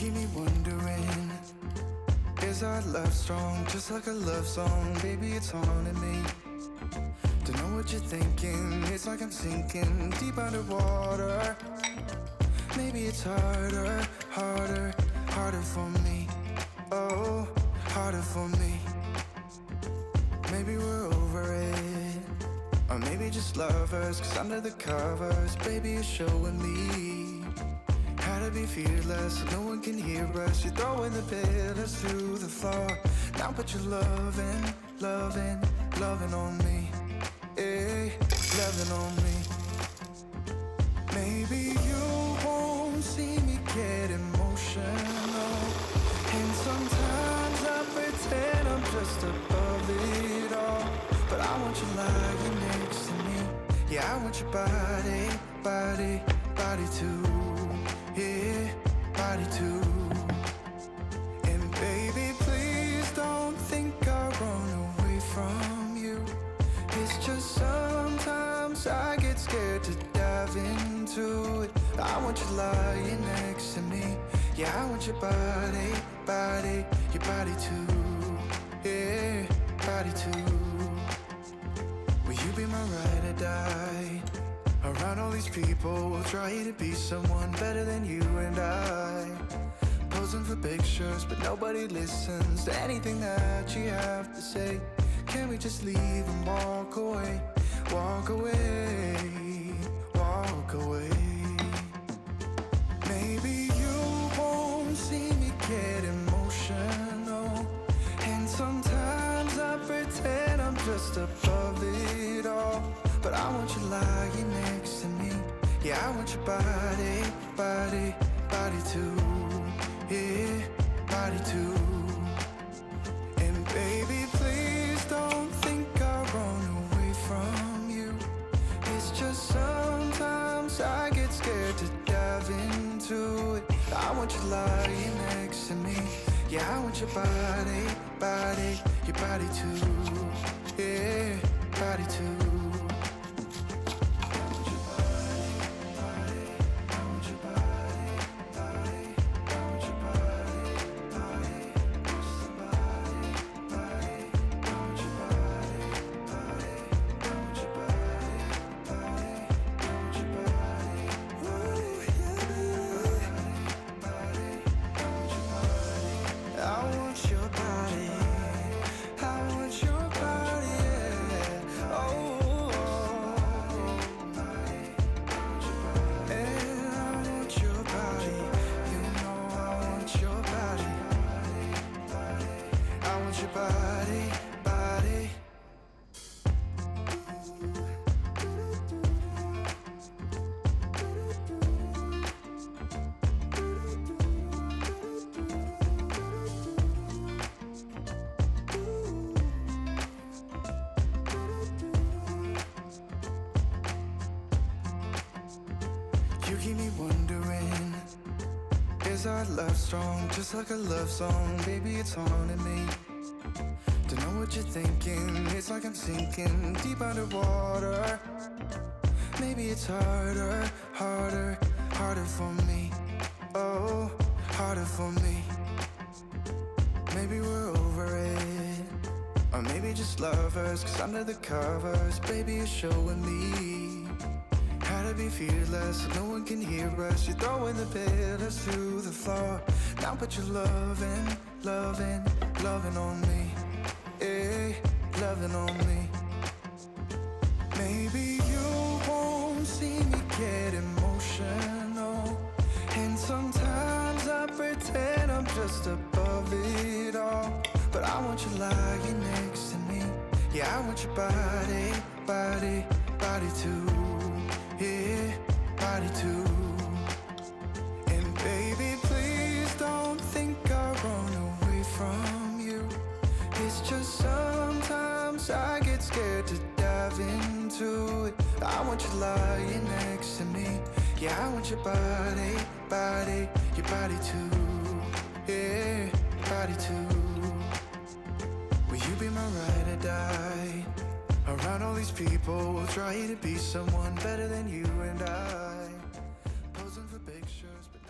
keep me wondering, is our love strong, just like a love song? Baby, it's haunting me. Don't know what you're thinking, it's like I'm sinking deep underwater. Maybe it's harder, harder, harder for me. Oh, harder for me. Maybe we're over it, or maybe just lovers, 'cause under the covers, baby, you're showing me how to be fearless, so no one can hear us. You're throwing the pillars through the floor. Now put your loving, loving, loving on me. Eh, loving on me. Maybe you won't see me get emotional, and sometimes I pretend I'm just above it all. But I want you lying next to me. Yeah, I want your body, body, body too. Yeah, body too. And baby, please don't think I run away from you. It's just sometimes I get scared to dive into it. I want you lying next to me. Yeah, I want your body, body, your body too. Yeah, body too. Will you be my ride or die? Around all these people, we'll try to be someone better than you and I. Posing for pictures, but nobody listens to anything that you have to say. Can we just leave and walk away? Walk away, walk away. Maybe you won't see me get emotional, and sometimes I pretend I'm just above it all. But I want you lying next to me. Yeah, I want your body, body, body too. Yeah, body too. And baby, please don't think I run away from you. It's just sometimes I get scared to dive into it. I want you lying next to me. Yeah, I want your body, body, your body too. Yeah, body too. You keep me wondering, is our love strong, just like a love song? Baby, it's haunting me. Don't know what you're thinking, it's like I'm sinking deep underwater. Maybe it's harder, harder, harder for me. Oh, harder for me. Maybe we're over it, or maybe just lovers, 'cause under the covers, baby, you're showing me how to be fearless, so no one can hear us. You're throwing the pillars through the floor. Now put your loving, loving, loving on me. Eh, loving on me. Maybe you won't see me get emotional, and sometimes I pretend I'm just above it all. But I want you lying next to me. Yeah, I want your body, body, body too. Yeah, body too. And baby, please don't think I run away from you. It's just sometimes I get scared to dive into it. I want you lying next to me. Yeah, I want your body, body, your body too. Yeah, body too. Will you be my ride or die? Around all these people, we'll try to be someone better than you and I. Posing for pictures, but